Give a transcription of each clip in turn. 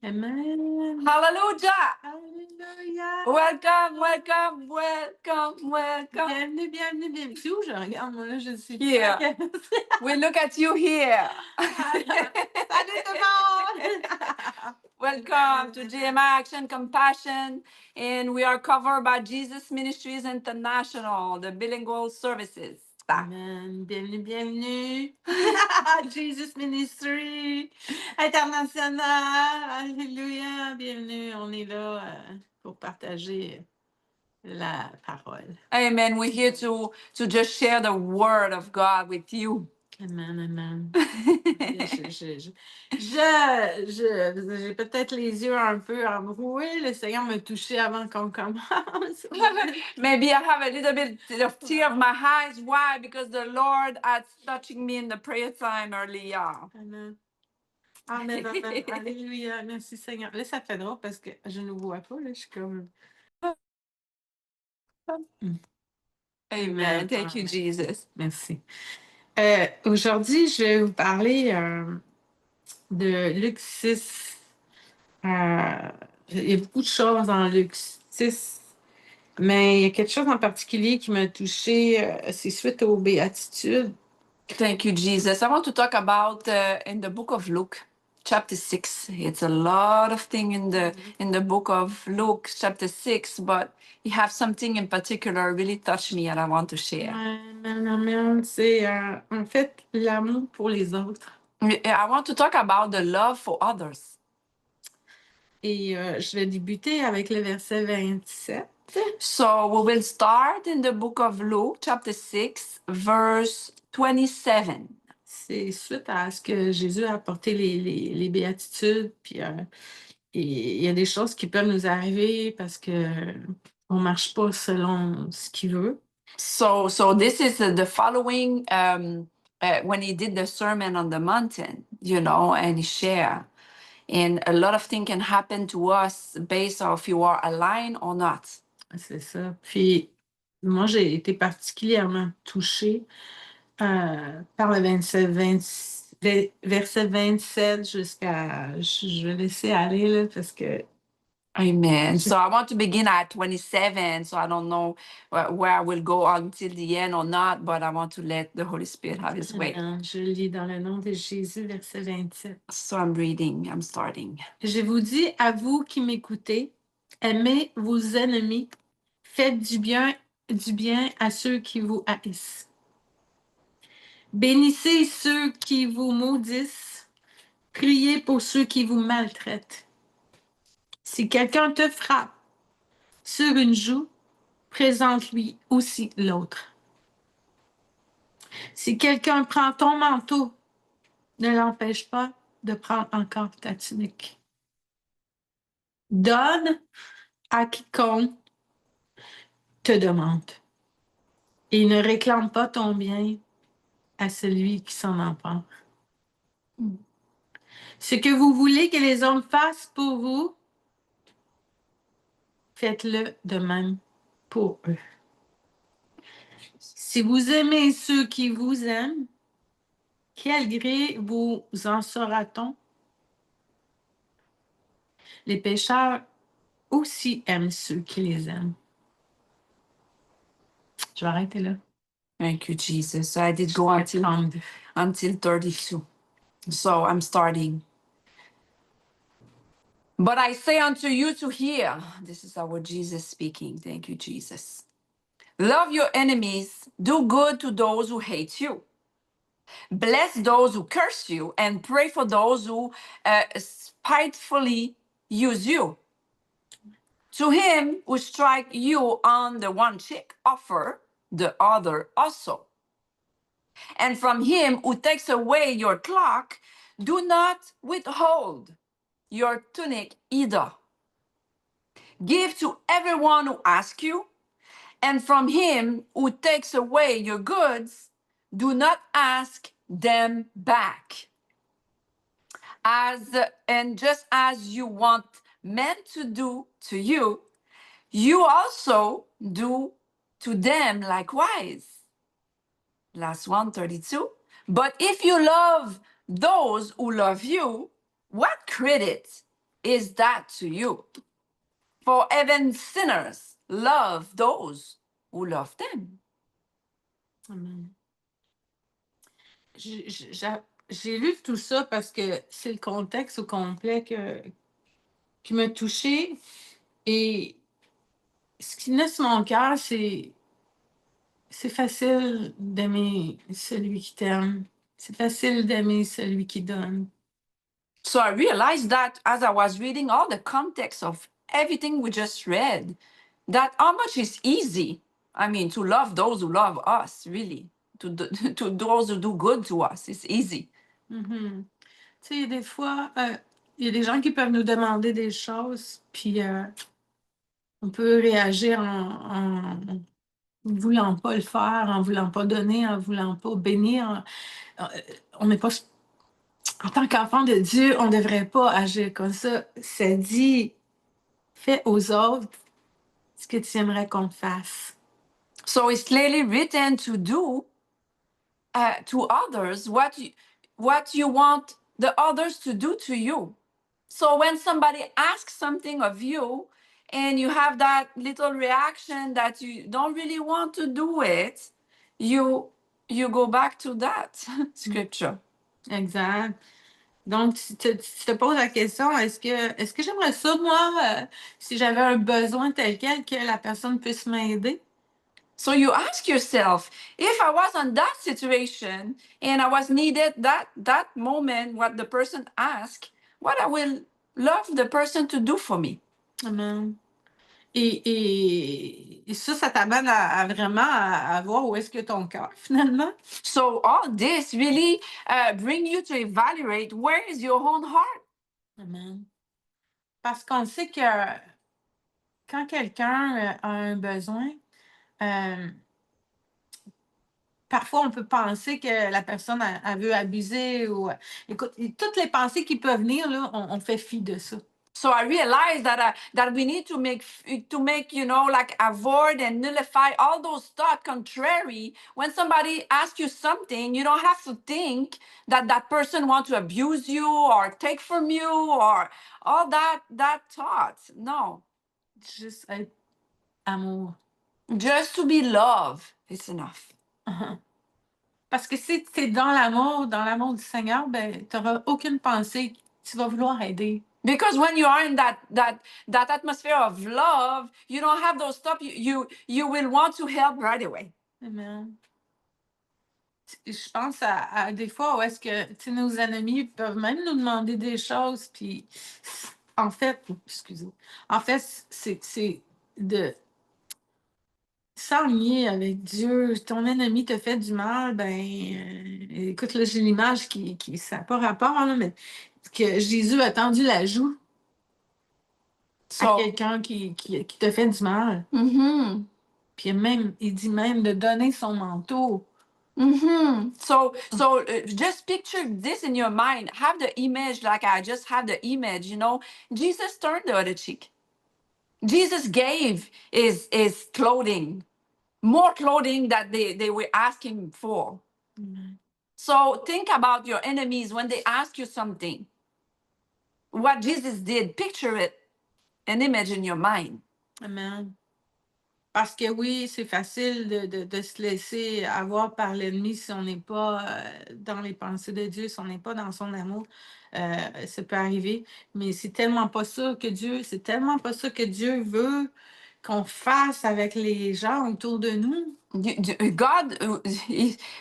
Amen. Hallelujah. Alléluia. Welcome, welcome, welcome, welcome. Bienvenue, bienvenue, bienvenue. C'est où je regarde, moi, là, je sais pas. Here. We look at you here. Salut tout le monde! Welcome to GMI Action Compassion, and we are covered by Jesus Ministries International, the bilingual services. Amen. Bienvenue, bienvenue. Jesus Ministry International. Alléluia. Bienvenue. On est là pour partager la parole. Amen. We're here to just share the word of God with you. Amen, amen. J'ai peut-être les yeux un peu embrouillés. Le Seigneur m'a touché avant qu'on commence. Maybe I have a little bit of tear of my eyes. Why? Because the Lord is touching me in the prayer time earlier. Amen. Amen, amen. Alléluia. Merci Seigneur. Là, ça fait drôle parce que je ne vois pas. Là, je suis comme... Amen. Thank you, Jesus. Merci. Aujourd'hui, je vais vous parler de Luc 6. Il y a beaucoup de choses dans Luc 6, mais il y a quelque chose en particulier qui m'a touchée. C'est suite aux béatitudes. Thank you, Jesus. I want to talk about in the book of Luke, chapter 6. It's a lot of things in the book of Luke, chapter 6, but you have something in particular really touched me and I want to share. Amen. C'est en fait l'amour pour les autres. I want to talk about the love for others. Et je vais débuter avec le verset 27. So we will start in the book of Luke, chapter 6, verse 27. C'est suite à ce que Jésus a apporté les béatitudes, puis il y a des choses qui peuvent nous arriver parce que on marche pas selon ce qu'il veut. So this is the following when he did the Sermon on the Mountain, you know, and he shared. And a lot of things can happen to us based on if you are aligned or not. C'est ça. Puis moi, j'ai été particulièrement touchée par le verset 27 jusqu'à... Je vais laisser aller là, parce que... Amen. So I want to begin at 27. So I don't know where I will go until the end or not, but I want to let the Holy Spirit have his way. Je lis dans le nom de Jésus, verset 27. So I'm reading, I'm starting. Je vous dis à vous qui m'écoutez, aimez vos ennemis, faites du bien à ceux qui vous haïssent. Bénissez ceux qui vous maudissent, priez pour ceux qui vous maltraitent. Si quelqu'un te frappe sur une joue, présente-lui aussi l'autre. Si quelqu'un prend ton manteau, ne l'empêche pas de prendre encore ta tunique. Donne à quiconque te demande et ne réclame pas ton bien à celui qui s'en empare. Ce que vous voulez que les hommes fassent pour vous, faites-le de même pour eux. Si vous aimez ceux qui vous aiment, quel gré vous en sera-t-on? Les pécheurs aussi aiment ceux qui les aiment. Je vais arrêter là. Thank you, Jesus. So I did go until 32. So I'm starting. But I say unto you to hear. This is our Jesus speaking. Thank you, Jesus. Love your enemies. Do good to those who hate you. Bless those who curse you and pray for those who spitefully use you. To him who strike you on the one cheek, offer the other also. And from him who takes away your cloak, do not withhold your tunic either. Give to everyone who asks you, and from him who takes away your goods, do not ask them back. And just as you want men to do to you, you also do to them likewise. Last one, 32. But if you love those who love you, what credit is that to you? For even sinners love those who love them. Amen. J'ai lu tout ça parce que c'est le contexte au complet qui m'a touchée. Et ce qui naît sur mon cœur, c'est facile d'aimer celui qui t'aime. C'est facile d'aimer celui qui donne. So I realized that as I was reading all the context of everything we just read, that how much is easy, I mean, to love those who love us, really. To those who do good to us, it's easy. Mhm. Tu sais, des fois, il y a des gens qui peuvent nous demander des choses, puis on peut réagir en voulant pas le faire, en voulant pas donner, en voulant pas bénir. On n'est pas... En tant qu'enfant de Dieu, on ne devrait pas agir comme ça. Ça dit, fais aux autres ce que tu aimerais qu'on te fasse. So it's clearly written to do to others what you want the others to do to you. So when somebody asks something of you and you have that little reaction that you don't really want to do it, you go back to that scripture. Exact. Donc, tu te poses la question, est-ce que j'aimerais ça, moi, si j'avais un besoin tel quel, que la personne puisse m'aider? So you ask yourself, if I was in that situation and I was needed that moment, what the person asked, what I will love the person to do for me. Amen. Et ça t'amène à vraiment à voir où est-ce que ton cœur, finalement. So all this really bring you to evaluate where is your own heart. Amen. Parce qu'on sait que quand quelqu'un a un besoin, parfois on peut penser que la personne elle veut abuser ou écoute, toutes les pensées qui peuvent venir là, on fait fi de ça. So I realized that we need to make like avoid and nullify all those thoughts contrary. When somebody asks you something, you don't have to think that that person wants to abuse you or take from you or all that thought. No, Juste être amour. just to be love is enough. Parce que si tu es dans l'amour du Seigneur, ben tu n'auras aucune pensée, tu vas vouloir aider. Because when you are in that atmosphere of love, you don't have those stuff. You will want to help right away. Amen. Je pense à des fois où est-ce que nos ennemis peuvent même nous demander des choses, puis en fait, c'est de s'aligner avec Dieu. Ton ennemi te fait du mal, ben écoute, là, j'ai l'image qui ça n'a pas rapport, là, mais que Jésus a tendu la joue à quelqu'un qui te fait du mal. Mm-hmm. Puis même, il dit même de donner son manteau. Mm-hmm. So just picture this in your mind. Have the image like I just have the image. Jesus turned the other cheek. Jesus gave his clothing, more clothing that they were asking for. Mm-hmm. So think about your enemies when they ask you something. What Jesus did, picture it, an image in your mind. Amen. Parce que oui, c'est facile de se laisser avoir par l'ennemi si on n'est pas dans les pensées de Dieu, si on n'est pas dans son amour. Ça peut arriver. Mais c'est tellement pas ça que Dieu veut qu'on fasse avec les gens autour de nous. God,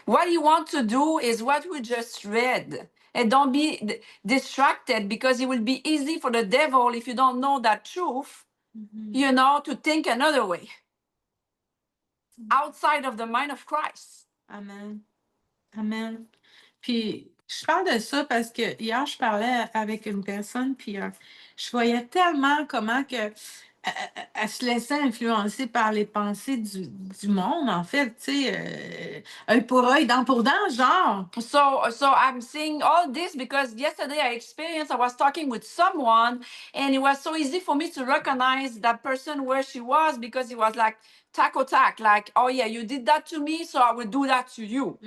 what he wants to do is what we just read. And don't be distracted because it will be easy for the devil, if you don't know that truth, to think another way outside of the mind of Christ. Amen. Amen. Puis, je parle de ça parce que hier, je parlais avec une personne, puis je voyais tellement comment que elle se laissait influencer par les pensées du monde, en fait, tu sais, œil pour œil, dent pour dent, genre. So I'm saying all this because yesterday I was talking with someone and it was so easy for me to recognize that person where she was because it was like tack, like, oh yeah, you did that to me, so I will do that to you.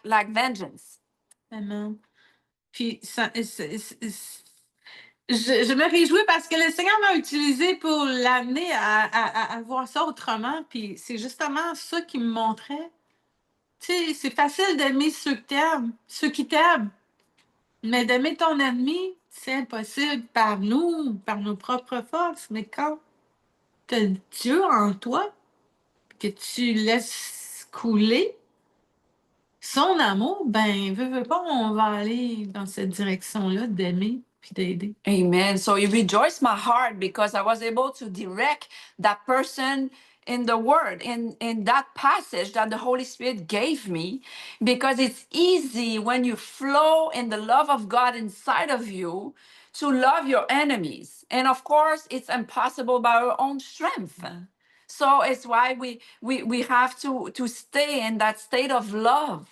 Like vengeance. Amen. Puis, je me réjouis parce que le Seigneur m'a utilisé pour l'amener à voir ça autrement. Puis c'est justement ça qui me montrait. Tu sais, c'est facile d'aimer ceux que t'aimes, ceux qui t'aiment. Mais d'aimer ton ennemi, c'est impossible par nous, par nos propres forces. Mais quand tu as Dieu en toi, que tu laisses couler son amour, ben, veux pas, on va aller dans cette direction-là d'aimer puis d'aider. Amen. So it rejoiced my heart because I was able to direct that person in the word, in that passage that the Holy Spirit gave me, because it's easy when you flow in the love of God inside of you to love your enemies. And of course, it's impossible by our own strength. So it's why we have to stay in that state of love,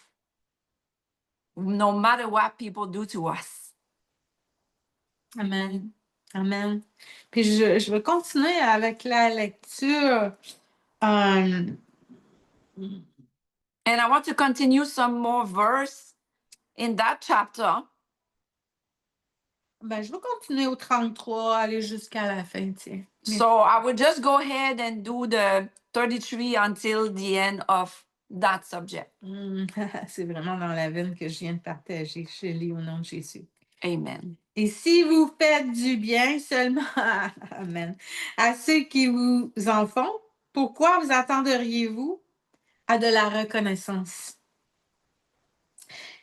no matter what people do to us. Amen. Amen. Puis je vais continuer avec la lecture. And I want to continue some more verse in that chapter. Ben, je vais continuer au 33, aller jusqu'à la fin, tiens. So I will just go ahead and do the 33 until the end of that subject. C'est vraiment dans la veine que je viens de partager. Je lis au nom de Jésus. Amen. Et si vous faites du bien seulement Amen, à ceux qui vous en font, pourquoi vous attendriez-vous à de la reconnaissance?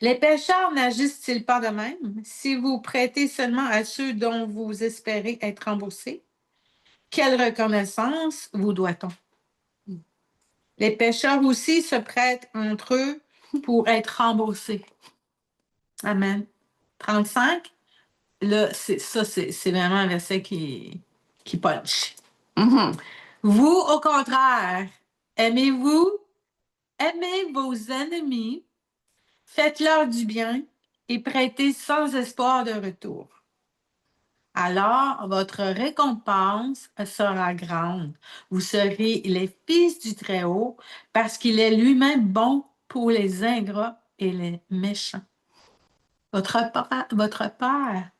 Les pécheurs n'agissent-ils pas de même? Si vous prêtez seulement à ceux dont vous espérez être remboursés, quelle reconnaissance vous doit-on? Les pécheurs aussi se prêtent entre eux pour être remboursés. Amen. 35. Là, c'est vraiment un verset qui punch. Vous, au contraire, aimez vos ennemis, faites-leur du bien et prêtez sans espoir de retour. Alors, votre récompense sera grande. Vous serez les fils du Très-Haut parce qu'il est lui-même bon pour les ingrats et les méchants. Votre Père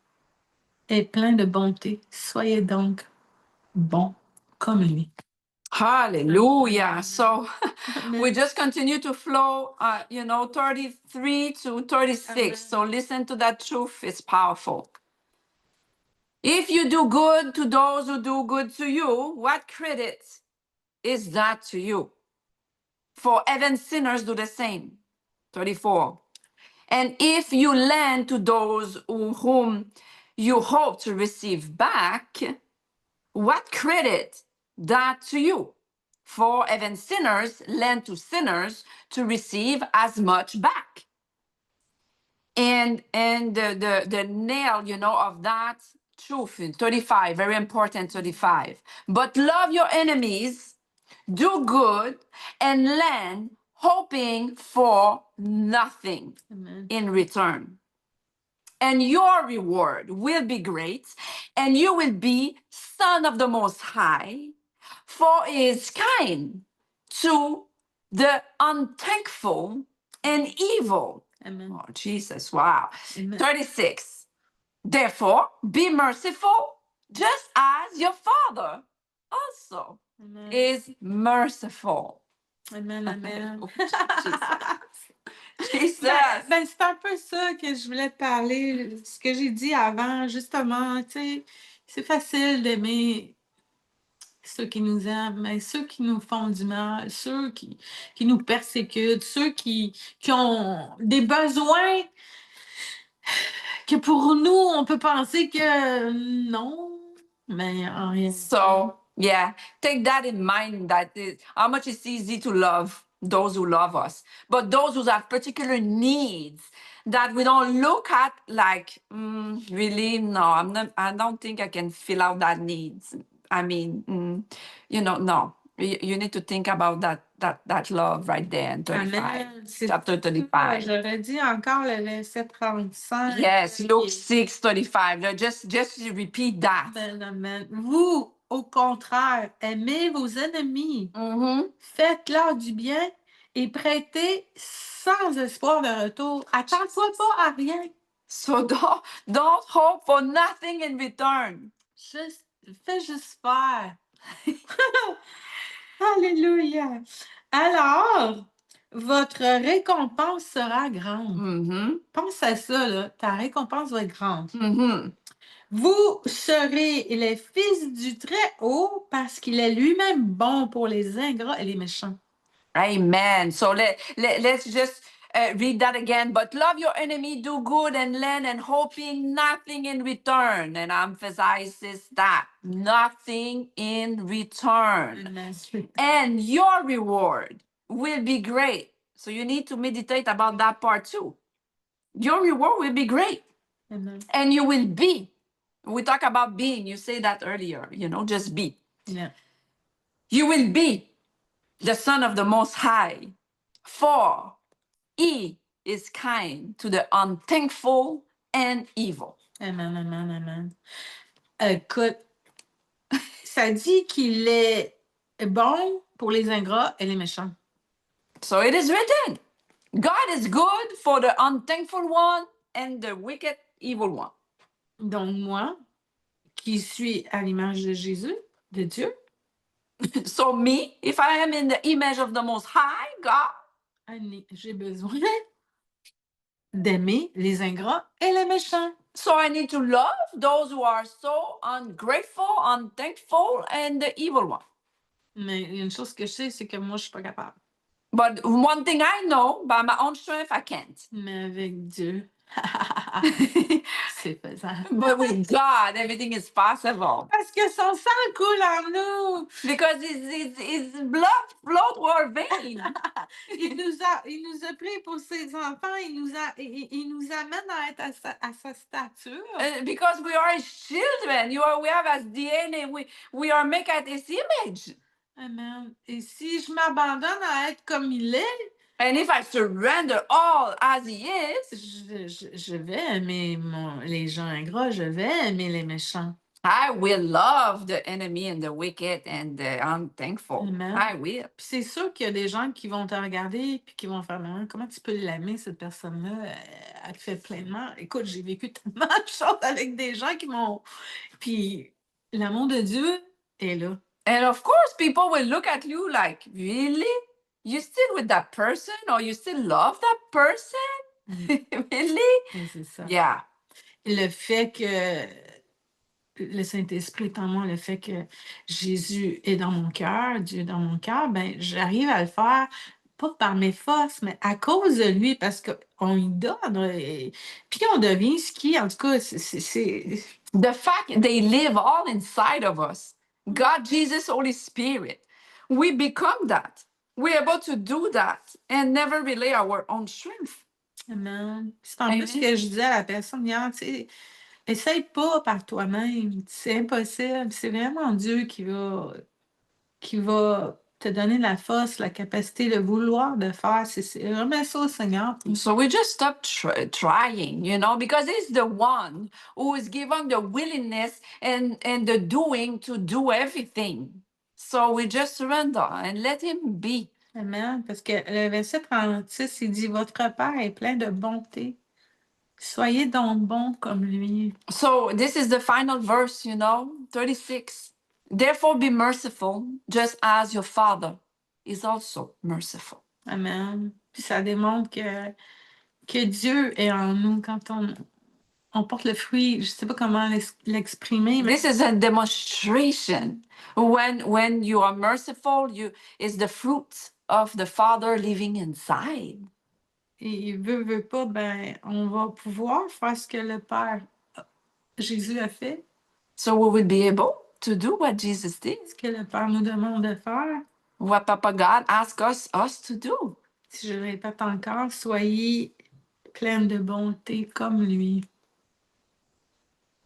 est plein de bonté. Soyez donc bons comme lui. Hallelujah. So we just continue to flow, 33 to 36. Amen. So listen to that truth. It's powerful. If you do good to those who do good to you, what credit is that to you? For even sinners do the same. 34. And if you lend to those whom you hope to receive back, what credit that to you? For even sinners lend to sinners to receive as much back. And the nail, of that truth in 35, very important 35. But love your enemies, do good, and lend, hoping for nothing in return. And your reward will be great, and you will be son of the Most High, for he is kind to the unthankful and evil. Amen. Oh, Jesus, wow. Amen. 36. Therefore, be merciful, just as your Father also is merciful. Amen, amen. Jesus. Ben, c'est un peu ça que je voulais te parler, ce que j'ai dit avant, justement, tu sais, c'est facile d'aimer ceux qui nous aiment, mais ceux qui nous font du mal, ceux qui nous persécutent, ceux qui ont des besoins que pour nous, on peut penser que non, mais en réalité. So, yeah, take that in mind that how much it's easy to love those who love us, but those who have particular needs that we don't look at like, really, no, I don't think I can fill out that needs. I mean, no. You need to think about that love right there in 35. Amen. Chapter 35. J'aurais dit encore le verset 35. Yes, Luke 6:35. Just repeat that. Amen. Vous, au contraire, aimez vos ennemis. Mm-hmm. Faites-leur du bien et prêtez sans espoir de retour. Attends-toi pas à rien. So don't hope for nothing in return. Fais juste faire. Alléluia. Alors, votre récompense sera grande. Mhm. Pense à ça, là. Ta récompense va être grande. Mhm. Vous serez les fils du Très-Haut parce qu'il est lui-même bon pour les ingrats et les méchants. Amen. So let's just read that again. But love your enemy, do good and lend, and hoping nothing in return. And emphasizes that nothing in return. Amen. And your reward will be great. So you need to meditate about that part too. Your reward will be great. Amen. And you will be. We talk about being. You say that earlier, just be. Yeah. You will be the son of the Most High, for he is kind to the unthankful and evil. Amen, amen, amen. Écoute, ça dit qu'il est bon pour les ingrats et les méchants. So it is written, God is good for the unthankful one and the wicked evil one. Donc moi, qui suis à l'image de Jésus, de Dieu, So me, if I am in the image of the Most High God, j'ai besoin d'aimer les ingrats et les méchants. so I need to love those who are so ungrateful, unthankful, and the evil one. Mais il y a une chose que je sais, c'est que moi, je suis pas capable. But one thing I know, by my own strength, I can't. Mais avec Dieu, c'est faisable. But with God, everything is possible. Parce que son sang coule en nous. Because his blood flowed through our veins. Il nous a pris pour ses enfants. Il nous amène à être à sa stature. Because we are his children. We have his DNA. We are made at his image. Amen. Et si je m'abandonne à être comme il est, And if I surrender all as he is, je vais aimer les gens ingrats, je vais aimer les méchants. I will love the enemy and the wicked and the unthankful. Amen. I will. Puis c'est sûr qu'il y a des gens qui vont te regarder puis qui vont faire comment tu peux l'aimer, cette personne-là? Elle te fait pleinement. Écoute, j'ai vécu tellement de choses avec des gens qui m'ont. Puis l'amour de Dieu est là. And of course, people will look at you like, really? You still with that person or you still love that person? Really? Et c'est ça. Yeah. Le fait que le Saint-Esprit est en moi, le fait que Jésus est dans mon cœur, Dieu est dans mon cœur, ben j'arrive à le faire, pas par mes forces, mais à cause de lui, parce qu'on lui donne, et puis on devient ce qui, en tout cas, c'est The fact they live all inside of us, God, Jesus, Holy Spirit, we become that. We're able to do that and never rely our own strength. Amen. C'est en plus ce que je disais à la personne hier, tu sais, essaye pas par toi-même, c'est impossible. C'est vraiment Dieu qui va te donner la force, la capacité, le vouloir de faire. Remets ça au Seigneur. So we just stop trying, because he's the one who is given the willingness and the doing to do everything. So we just surrender and let him be. Amen. Parce que le verset 36, il dit, votre Père est plein de bonté. Soyez donc bons comme lui. So this is the final verse, 36. Therefore be merciful, just as your Father is also merciful. Amen. Puis ça démontre que Dieu est en nous quand on porte le fruit. Je ne sais pas comment l'exprimer. Mais this is a demonstration. When you are merciful, is the fruit of the Father living inside. Et veut pas, ben, on va pouvoir faire ce que le Père Jésus a fait. So we will be able to do what Jesus did. Ce que le Père nous demande de faire. What Papa God asks us to do. Si je le répète encore, soyez pleins de bonté comme lui.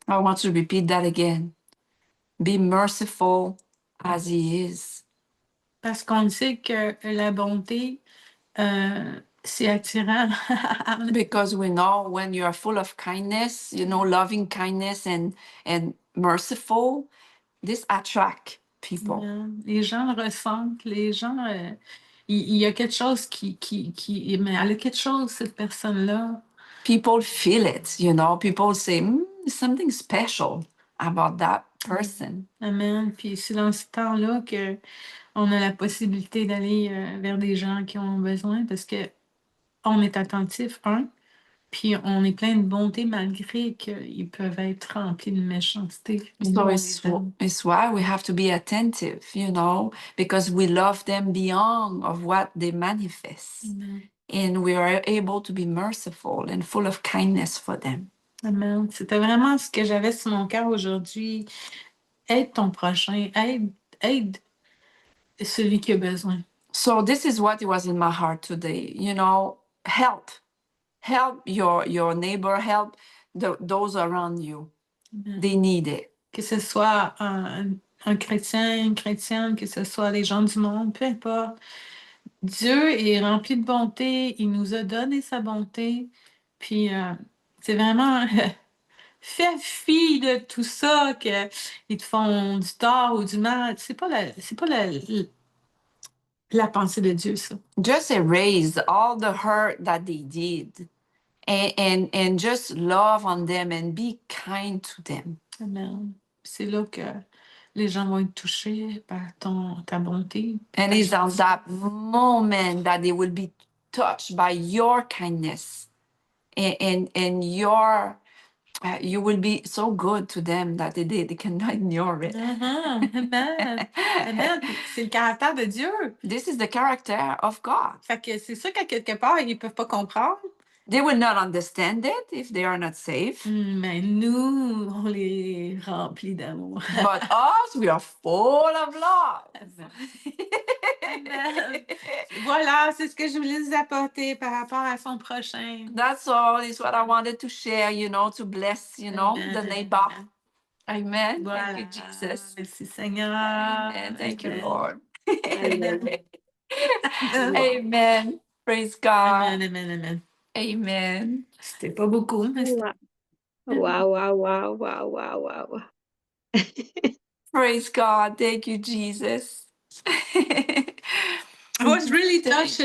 I want to repeat that again. Be merciful as he is. Parce qu'on sait que la bonté, c'est attirant. Because we know when you are full of kindness, loving kindness and merciful, this attract people. Les gens le ressentent, les gens, il y a quelque chose mais elle a quelque chose, cette personne-là. people feel it, you know. People say, there's something special about that person. Amen. Puis c'est dans ce temps-là qu'on a la possibilité d'aller vers des gens qui ont besoin parce que on est attentif, puis on est plein de bonté malgré qu'ils peuvent être remplis de méchanceté. So it's why we have to be attentive, you know, because we love them beyond of what they manifest. Amen. And we are able to be merciful and full of kindness for them. Amen. C'était vraiment ce que j'avais sur mon cœur aujourd'hui. Aide ton prochain, aide celui qui a besoin. So this is what was in my heart today, you know, help your neighbor, help those around you. Amen. They need it. Que ce soit un chrétien, une chrétienne, que ce soit les gens du monde, peu importe. Dieu est rempli de bonté, il nous a donné sa bonté, puis c'est vraiment fais fi de tout ça, qu'ils te font du tort ou du mal. C'est pas la pensée de Dieu, ça. Just erase all the hurt that they did and just love on them and be kind to them. Amen. C'est là que les gens vont être touchés par ta bonté. And it's on that moment that they will be touched by your kindness and your you will be so good to them that they cannot ignore it. Amen. Amen. C'est le caractère de Dieu. This is the character of God. Fait que c'est sûr qu'à quelque part, ils peuvent pas comprendre. They will not understand it if they are not saved. Mais nous, on les remplit d'amour. But us, we are full of love. Amen. Voilà, c'est ce que je voulais vous apporter par rapport à son prochain. That's all. It's what I wanted to share, you know, to bless, you know, the neighbor. Amen. Voilà. Thank you, Jesus. Merci, Seigneur. Amen. Thank you, Lord. Amen. Amen. Praise God. Amen, amen, amen. Amen. C'était pas beaucoup, mais c'était... Wow. Praise God. Thank you, Jesus. I was really touched.